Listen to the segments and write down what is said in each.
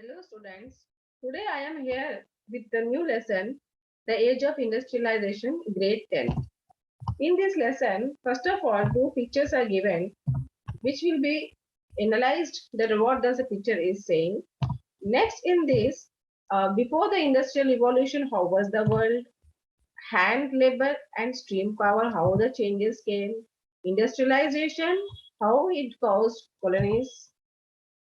Hello students, today I am here with the new lesson, The Age of Industrialization, Grade 10. In this lesson, first of all, two pictures are given which will be analyzed that what does the picture is saying. Next in this, before the industrial revolution, how was the world? Hand labor and steam power, how the changes came? Industrialization, how it caused colonies,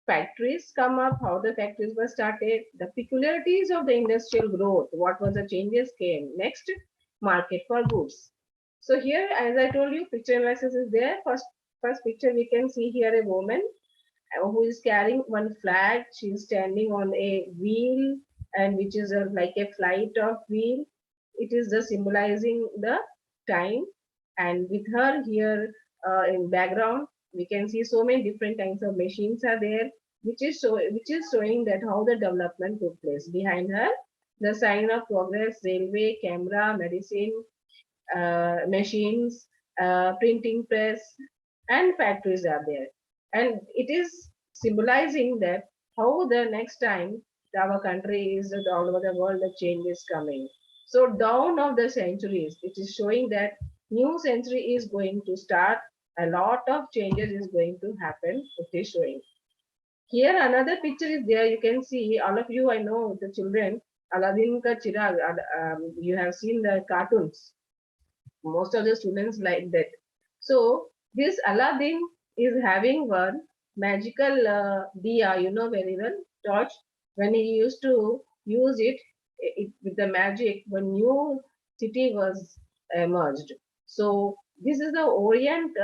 factories come up, how the factories were started, the peculiarities of the industrial growth, what was the changes came. Next, market for goods. So here, as I told you, picture analysis is there. First picture we can see here a woman who is carrying one flag. She is standing on a wheel and which is like a flight of wheel. It is the symbolizing the time. And with her here in background, we can see so many different kinds of machines are there, which is showing that how the development took place. Behind her, the sign of progress, railway, camera, medicine, machines, printing press, and factories are there. And it is symbolizing that how the next time our country is all over the world, the change is coming. So down of the centuries, it is showing that new century is going to start. A lot of changes is going to happen. It is showing. Here another picture is there. You can see all of you. I know the children. Aladdin ka Chirag. You have seen the cartoons. Most of the students like that. So this Aladdin is having one magical diya, you know very well, torch. When he used to use it with the magic, when new city was emerged. So this is the Orient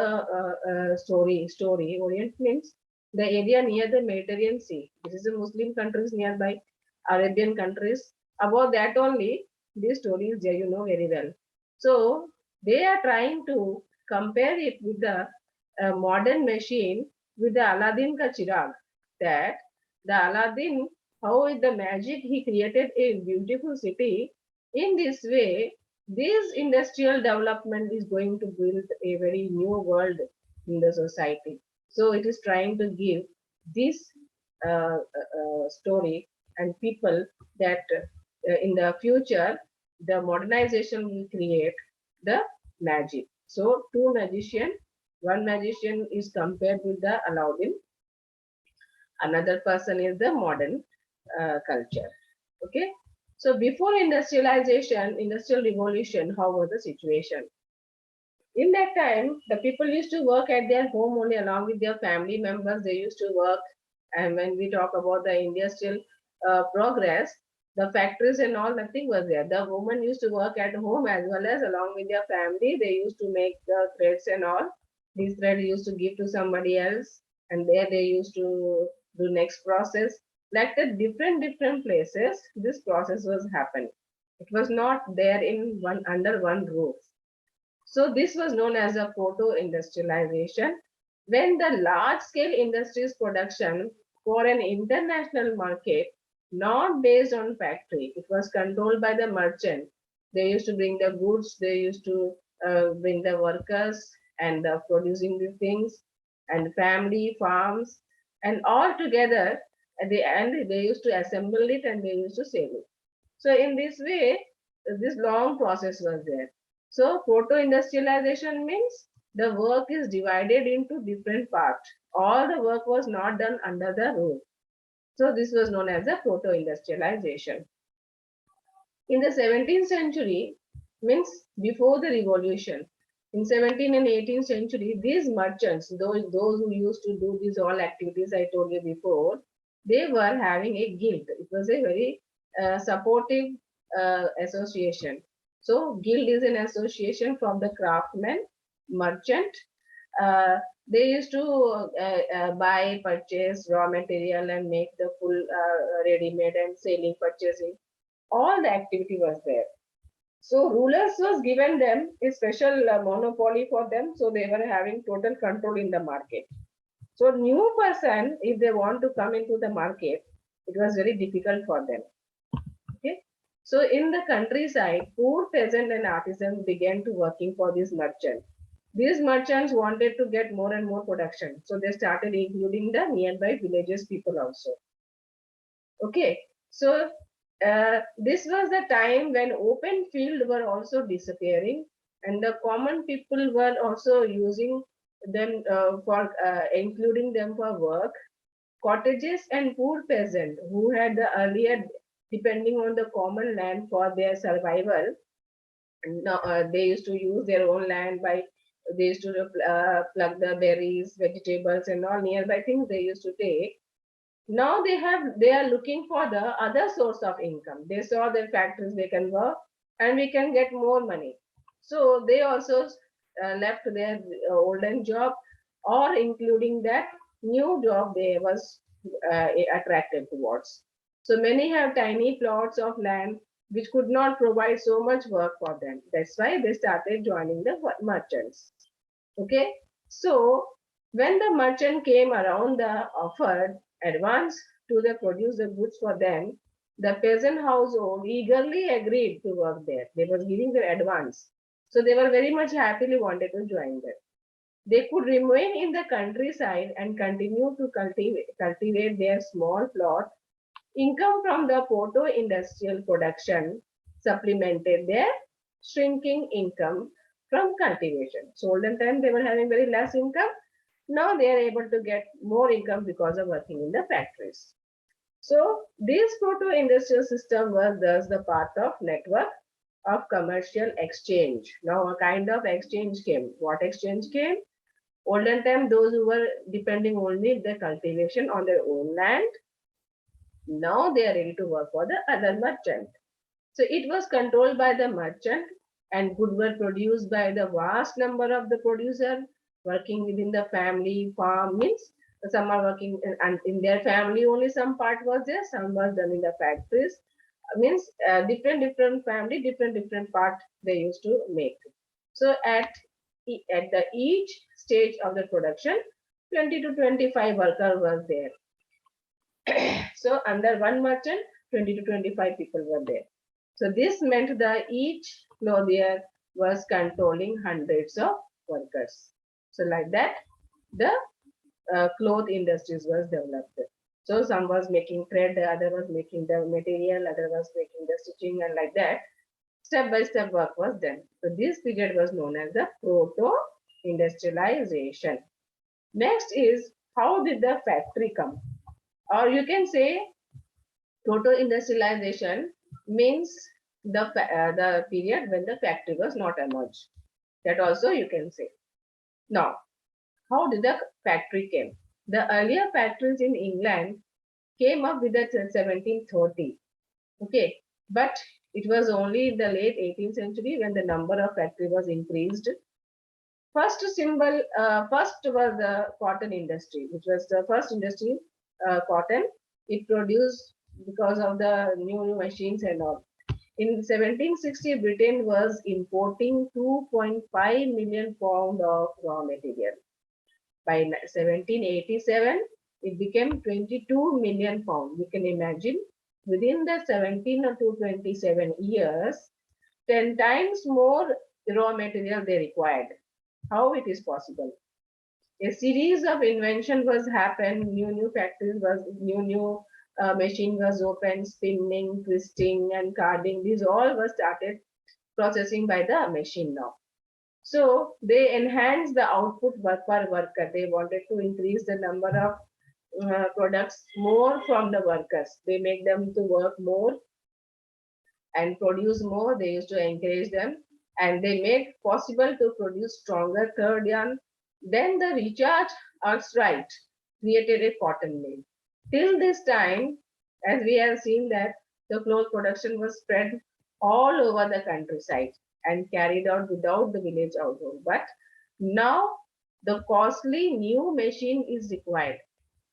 story. Orient means the area near the Mediterranean Sea. This is the Muslim countries nearby, Arabian countries. About that only, this story is there, you know very well. So they are trying to compare it with the modern machine with the Aladdin ka Chirag. That the Aladdin, how with the magic he created a beautiful city. In this way, this industrial development is going to build a very new world in the society. So it is trying to give this story and people that in the future the modernization will create the magic. So two magician, one magician is compared with the Aladdin, another person is the modern culture. Okay. So before industrialization, industrial revolution, how was the situation? In that time, the people used to work at their home only along with their family members. They used to work. And when we talk about the industrial progress, the factories and all, nothing was there. The women used to work at home as well as along with their family. They used to make the threads and all. These threads used to give to somebody else. And there they used to do next process. Like the different places, this process was happening. It was not there in one under one roof. So this was known as a proto-industrialization, when the large-scale industries production for an international market, not based on factory, it was controlled by the merchant. They used to bring the goods, they used to bring the workers and producing the things, and family farms, and all together at the end they used to assemble it and they used to sell it. So in this way, this long process was there. So proto-industrialization means the work is divided into different parts. All the work was not done under the roof. So this was known as the proto-industrialization. In the 17th century, means before the revolution, in 17th and 18th century, these merchants, those who used to do these all activities I told you before, they were having a guild. It was a very supportive association. So guild is an association from the craftsman, merchant. Uh, they used to buy, purchase raw material and make the full ready-made and selling, purchasing. All the activity was there. So rulers was given them a special monopoly for them. So they were having total control in the market. So new person, if they want to come into the market, it was very difficult for them. Okay. So in the countryside, poor peasant and artisans began to working for this merchant. These merchants wanted to get more and more production. So they started including the nearby villages people also. Okay, so this was the time when open field were also disappearing, and the common people were also using them for including them for work. Cottages and poor peasant who had the earlier depending on the common land for their survival. Now, they used to use their own land by they used to pluck the berries, vegetables, and all nearby things they used to take. Now they are looking for the other source of income. They saw their factories they can work and we can get more money. So they also left their olden job, or including that new job they was attracted towards. So many have tiny plots of land which could not provide so much work for them. That's why they started joining the merchants. Okay, so when the merchant came around, the offered advance to the produce the goods for them, the peasant household eagerly agreed to work there. They was giving their advance, so they were very much happily wanted to join them. They could remain in the countryside and continue to cultivate their small plot. Income from the photo industrial production supplemented their shrinking income from cultivation. So olden time they were having very less income. Now they are able to get more income because of working in the factories. So this proto industrial system was thus the part of network of commercial exchange. Now a kind of exchange came. What exchange came? Olden time, those who were depending only the cultivation on their own land, now they are ready to work for the other merchant. So it was controlled by the merchant, and goods were produced by the vast number of the producer working within the family farm. Means some are working in their family only, some part was there, some was done in the factories. Means different family, different part they used to make. So at the each stage of the production, 20 to 25 worker was there. So under one merchant, 20 to 25 people were there. So this meant that each clothier was controlling hundreds of workers. So like that, the cloth industries was developed. So some was making thread, the other was making the material, other was making the stitching, and like that, step by step work was done. So this period was known as the proto-industrialization. Next is, how did the factory come? Or you can say proto-industrialization means the period when the factory was not emerged. That also you can say. Now, how did the factory came? The earlier factories in England came up with the 1730. Okay, but it was only in the late 18th century when the number of factory was increased. First was the cotton industry, which was the first industry, cotton. It produced because of the new machines and all. In 1760, Britain was importing 2.5 million pound of raw material. By 1787, it became 22 million pound. You can imagine within the 17 to 27 years, 10 times more raw material they required. How it is possible? A series of invention was happened. New factories was new machine was open, spinning, twisting, and carding. These all were started processing by the machine now. So they enhanced the output per worker. They wanted to increase the number of products more from the workers. They make them to work more and produce more. They used to encourage them, and they made possible to produce stronger third yarn. Then the recharge Arkwright created a cotton mill. Till this time, as we have seen that the cloth production was spread all over the countryside and carried out without the village household. But now the costly new machine is required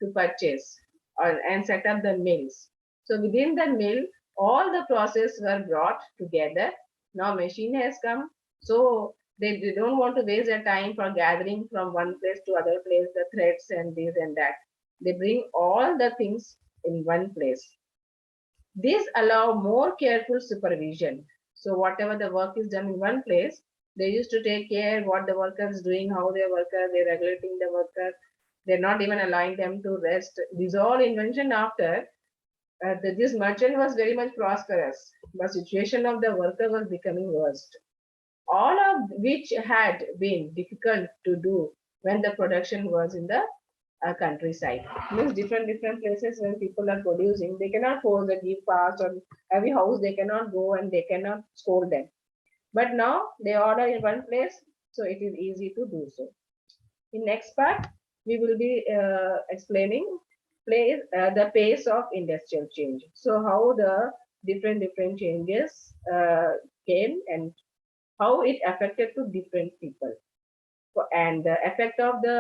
to purchase and set up the mills. So within the mill, all the process were brought together. Now machine has come. So they don't want to waste their time for gathering from one place to other place, the threads and this and that. They bring all the things in one place. This allow more careful supervision. So whatever the work is done in one place, they used to take care what the worker is doing, how their worker, they're regulating the worker. They're not even allowing them to rest. These all invention after this merchant was very much prosperous. The situation of the worker was becoming worse, all of which had been difficult to do when the production was in the countryside. Means different places when people are producing, they cannot force a give fast or every house they cannot go and they cannot scold them. But now they order in one place, so it is easy to do so. In next part, we will be explaining the pace of industrial change. So how the different changes came and how it affected to different people and the effect of the